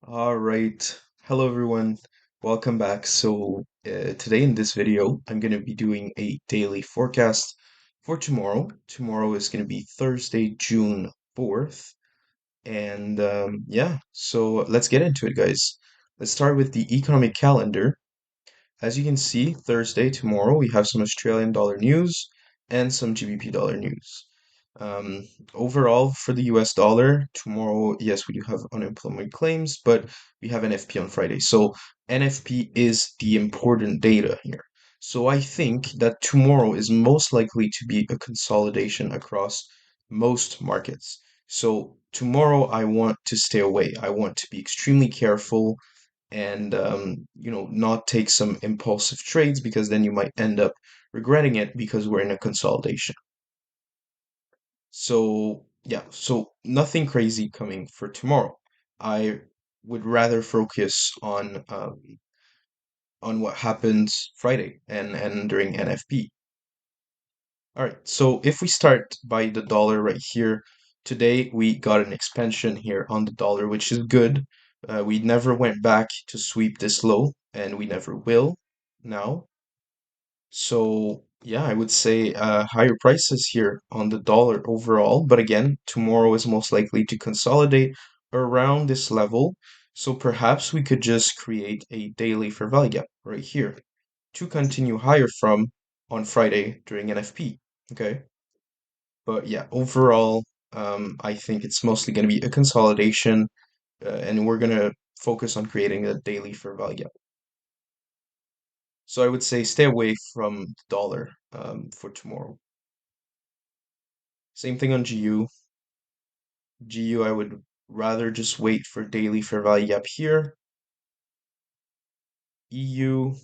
All right. Hello, everyone. Welcome back. Today in this video, I'm going to be doing a daily forecast for tomorrow. Tomorrow is going to be Thursday, June 4th. So let's get into it, guys. Let's start with the economic calendar. As you can see, Thursday, tomorrow, we have some Australian dollar news and some GBP dollar news. Overall, for the US dollar, tomorrow, yes, we do have unemployment claims, but we have NFP on Friday. So NFP is the important data here. So I think that tomorrow is most likely to be a consolidation across most markets. So tomorrow, I want to stay away. I want to be extremely careful and not take some impulsive trades because then you might end up regretting it because we're in a consolidation. So yeah, so nothing crazy coming for tomorrow. I would rather focus on what happens Friday and during NFP. All right, so if we start by the dollar right here, today we got an expansion here on the dollar, which is good. We never went back to sweep this low, and we never will now. So yeah, I would say higher prices here on the dollar overall. But again, tomorrow is most likely to consolidate around this level. So perhaps we could just create a daily fair value gap right here to continue higher from on Friday during NFP. Okay. But yeah, overall, I think it's mostly going to be a consolidation, and we're going to focus on creating a daily fair value gap. So I would say stay away from the dollar for tomorrow. Same thing on GU. GU, I would rather just wait for daily fair value gap here. EU,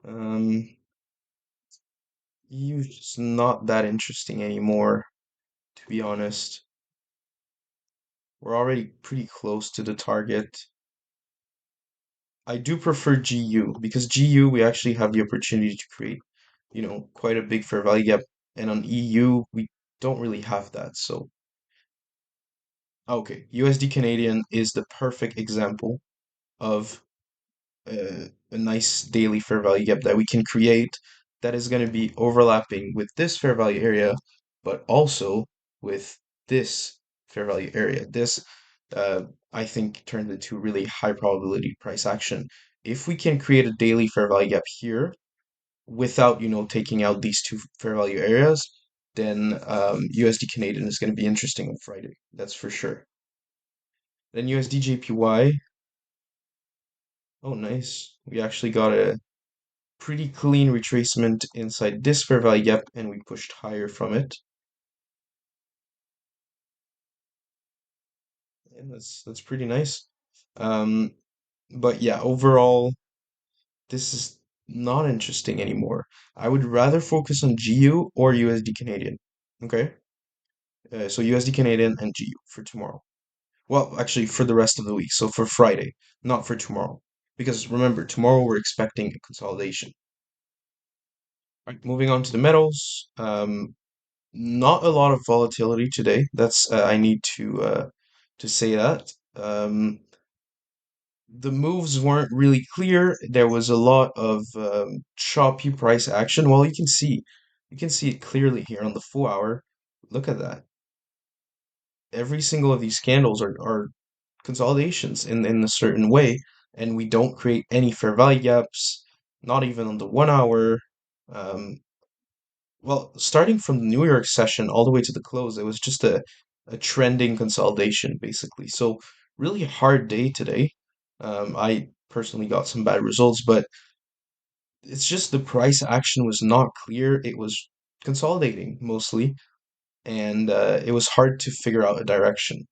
um, EU is just not that interesting anymore, to be honest. We're already pretty close to the target. I do prefer GU because GU we actually have the opportunity to create, quite a big fair value gap, and on EU we don't really have that. So, okay, USD Canadian is the perfect example of a nice daily fair value gap that we can create that is going to be overlapping with this fair value area, but also with this fair value area. This, uh, I think, turns into really high probability price action. If we can create a daily fair value gap here without, taking out these two fair value areas, then USD Canadian is going to be interesting on Friday. That's for sure. Then USD JPY. Oh, nice. We actually got a pretty clean retracement inside this fair value gap and we pushed higher from it. And that's pretty nice. Um, but yeah, overall, this is not interesting anymore. I would rather focus on GU or USD Canadian. Okay? So USD Canadian and GU for tomorrow. Well, actually, for the rest of the week. So for Friday, not for tomorrow. Because remember, tomorrow we're expecting a consolidation. Right, moving on to the metals. Not a lot of volatility today. That's I need to say that. The moves weren't really clear. There was a lot of choppy price action. Well, you can see it clearly here on the 4 hour. Look at that. Every single of these candles are consolidations in a certain way, and we don't create any fair value gaps, not even on the 1 hour. Um, Well, starting from the New York session all the way to the close, it was just a trending consolidation, basically. So, really hard day today. I personally got some bad results, but it's just the price action was not clear. It was consolidating mostly, and it was hard to figure out a direction.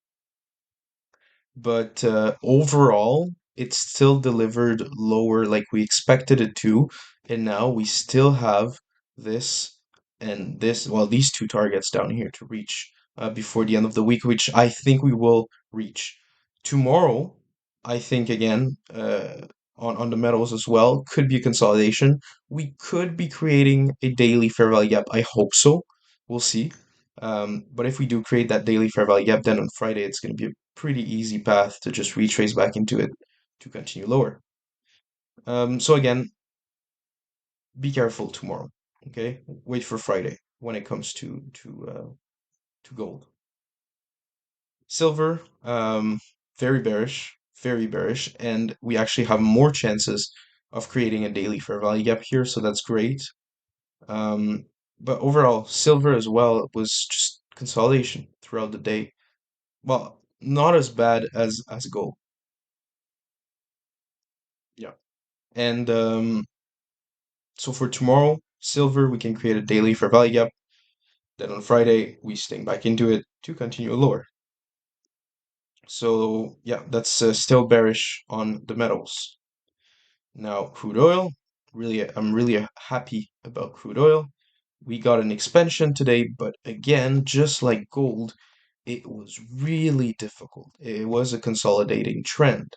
But overall, it still delivered lower like we expected it to, and now we still have this and this, well, these two targets down here to reach before the end of the week, which I think we will reach. Tomorrow, I think again, on the metals as well, could be a consolidation. We could be creating a daily fair value gap. I hope so. We'll see. But if we do create that daily fair value gap, then on Friday it's going to be a pretty easy path to just retrace back into it to continue lower. So again, be careful tomorrow. Okay, wait for Friday when it comes to gold. Silver, very bearish, and we actually have more chances of creating a daily fair value gap here, so that's great. Um, but overall, silver as well was just consolidation throughout the day. Well, not as bad as gold. Yeah. And so for tomorrow, silver, we can create a daily fair value gap. Then on Friday, we sting back into it to continue lower. So yeah, that's still bearish on the metals. Now, crude oil, really, I'm really happy about crude oil. We got an expansion today, but again, just like gold, it was really difficult. It was a consolidating trend.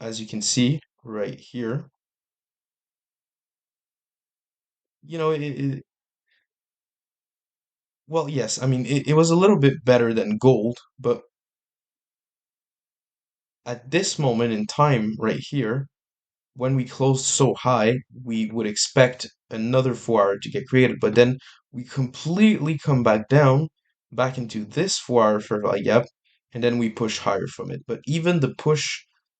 As you can see right here, you know, well, yes, I mean, it was a little bit better than gold, but at this moment in time right here, when we closed so high, we would expect another 4 hour to get created, but then we completely come back down, back into this 4 hour fair value gap, and then we push higher from it. But even the push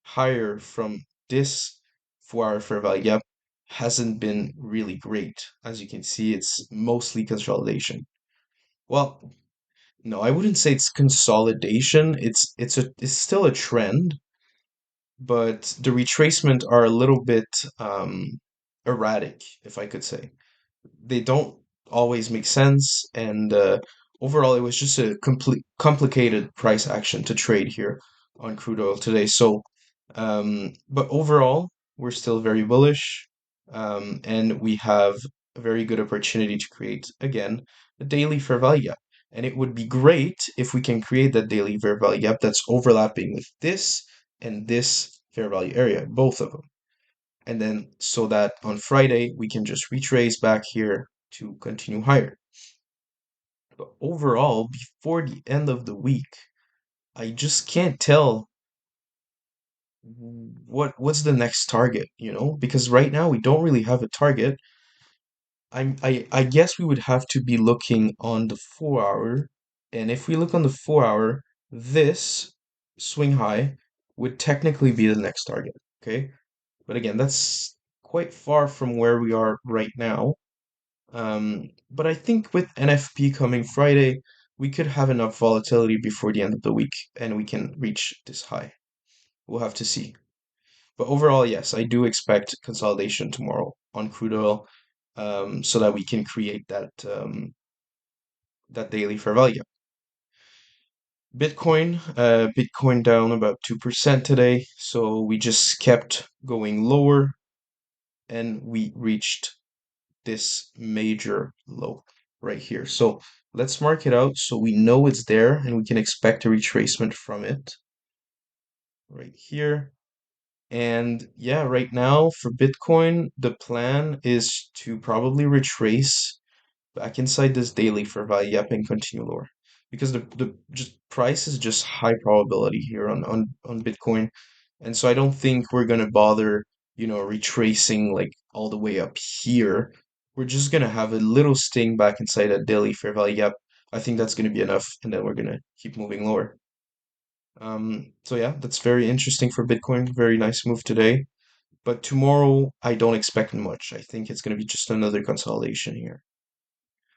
higher from this 4 hour fair value gap hasn't been really great. As you can see, it's mostly consolidation. Well, no, I wouldn't say it's consolidation. It's still a trend, but the retracement are a little bit erratic, if I could say. They don't always make sense, and overall, it was just a complete complicated price action to trade here on crude oil today. So, but overall, we're still very bullish, and we have a very good opportunity to create again a daily fair value gap. And it would be great if we can create that daily fair value gap that's overlapping with this and this fair value area, both of them. And then so that on Friday we can just retrace back here to continue higher. But overall, before the end of the week, I just can't tell what's the next target, because right now we don't really have a target. I guess we would have to be looking on the 4 hour, and if we look on the 4 hour, this swing high would technically be the next target, okay? But again, that's quite far from where we are right now. But I think with NFP coming Friday, we could have enough volatility before the end of the week and we can reach this high. We'll have to see. But overall, yes, I do expect consolidation tomorrow on crude oil, so that we can create that daily fair value. Bitcoin down about 2% today, so we just kept going lower and we reached this major low right here. So let's mark it out so we know it's there and we can expect a retracement from it right here. And yeah, right now for Bitcoin, the plan is to probably retrace back inside this daily for value gap and continue lower. Because the just price is just high probability here on Bitcoin. And so I don't think we're gonna bother, retracing like all the way up here. We're just gonna have a little sting back inside that daily fair value gap. I think that's gonna be enough, and then we're gonna keep moving lower. So yeah, that's very interesting for Bitcoin. Very nice move today. But tomorrow, I don't expect much. I think it's gonna be just another consolidation here.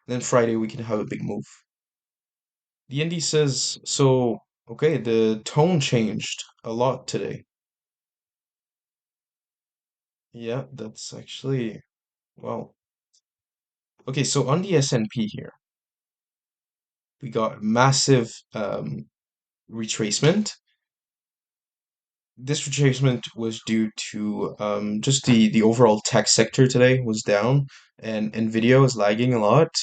Then Friday we can have a big move. The indices, so okay, the tone changed a lot today. Yeah, that's actually, well, okay, so on the S&P here, we got massive retracement. This retracement was due to just the overall tech sector today was down, and Nvidia was lagging a lot.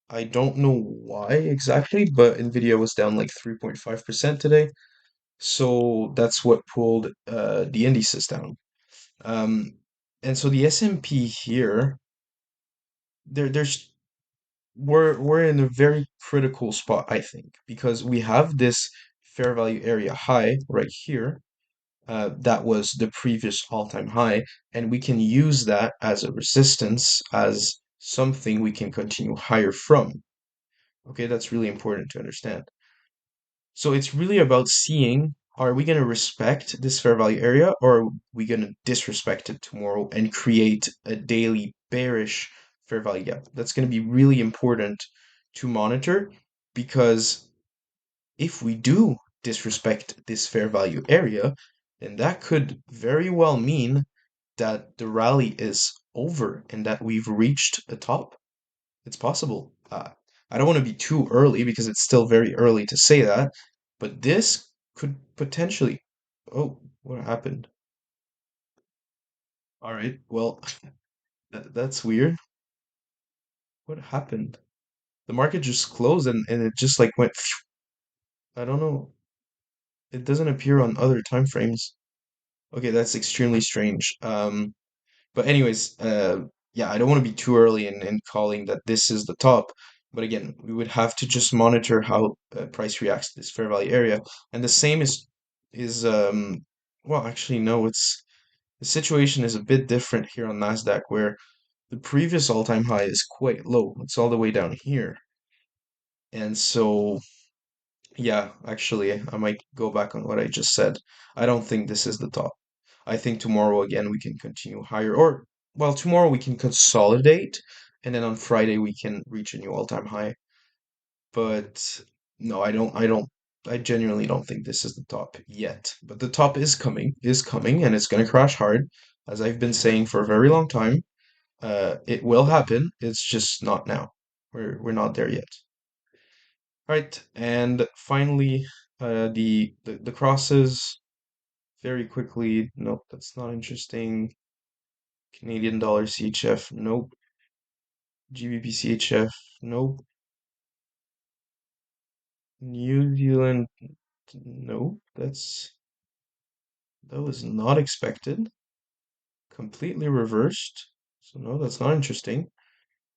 I don't know why exactly, but Nvidia was down like 3.5% today. So that's what pulled the indices down. Um, and so the S&P here, there's we're in a very critical spot, I think, because we have this fair value area high right here. That was the previous all-time high, and we can use that as a resistance, as something we can continue higher from. Okay, that's really important to understand. So it's really about seeing, are we going to respect this fair value area, or are we going to disrespect it tomorrow and create a daily bearish fair value gap? That's going to be really important to monitor, because if we do disrespect this fair value area, then that could very well mean that the rally is over and that we've reached a top. It's possible. I don't want to be too early because it's still very early to say that, but this could potentially. Oh, what happened? All right, well, that's weird. What happened? The market just closed and it just like went. I don't know. It doesn't appear on other time frames. Okay, that's extremely strange. But anyways, yeah, I don't want to be too early in calling that this is the top. But again, we would have to just monitor how price reacts to this fair value area. And the same is well, actually no, it's the situation is a bit different here on Nasdaq, where the previous all-time high is quite low. It's all the way down here. And so yeah, actually, I might go back on what I just said. I don't think this is the top. I think tomorrow again we can continue higher, or well, tomorrow we can consolidate, and then on Friday we can reach a new all-time high. But no, I genuinely don't think this is the top yet. But the top is coming, and it's gonna crash hard, as I've been saying for a very long time. It will happen. It's just not now. We're not there yet. All right, and finally, the crosses very quickly. Nope, that's not interesting. Canadian dollar CHF, nope. GBP CHF, nope. New Zealand, nope. That was not expected. Completely reversed. So no, that's not interesting.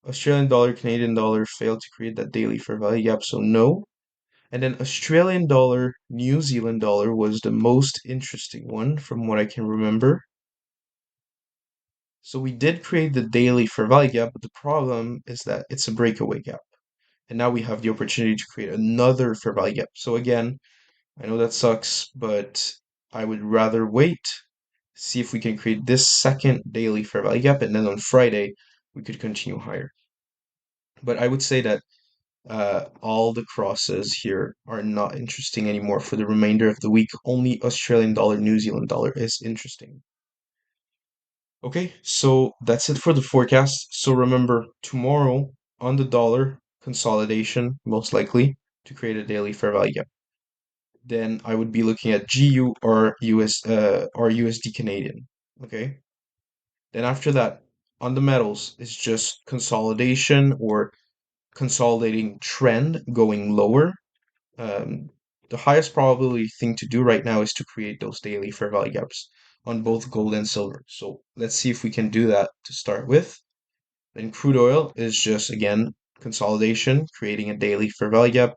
Australian dollar, Canadian dollar failed to create that daily fair value gap, so no. And then Australian dollar, New Zealand dollar was the most interesting one from what I can remember. So we did create the daily fair value gap, but the problem is that it's a breakaway gap. And now we have the opportunity to create another fair value gap. So again, I know that sucks, but I would rather wait, see if we can create this second daily fair value gap, and then on Friday we could continue higher. But I would say that all the crosses here are not interesting anymore for the remainder of the week. Only Australian dollar, New Zealand dollar is interesting. Okay, so that's it for the forecast. So remember, tomorrow on the dollar, consolidation, most likely, to create a daily fair value gap. Then I would be looking at GU or USD Canadian. Okay. Then after that, on the metals, it's just consolidation or consolidating trend going lower. Um, the highest probability thing to do right now is to create those daily fair value gaps on both gold and silver. So let's see if we can do that to start with. Then crude oil is just again consolidation, creating a daily fair value gap.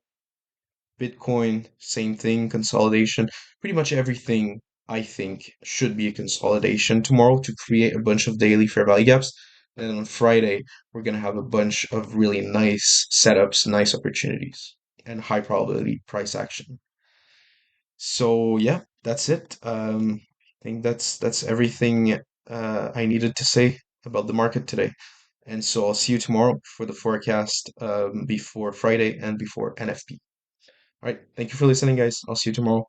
Bitcoin, same thing, consolidation. Pretty much everything I think should be a consolidation tomorrow to create a bunch of daily fair value gaps. And then on Friday, we're gonna have a bunch of really nice setups, nice opportunities, and high probability price action. So yeah, that's it. I think that's everything I needed to say about the market today. And so I'll see you tomorrow for the forecast before Friday and before NFP. All right. Thank you for listening, guys. I'll see you tomorrow.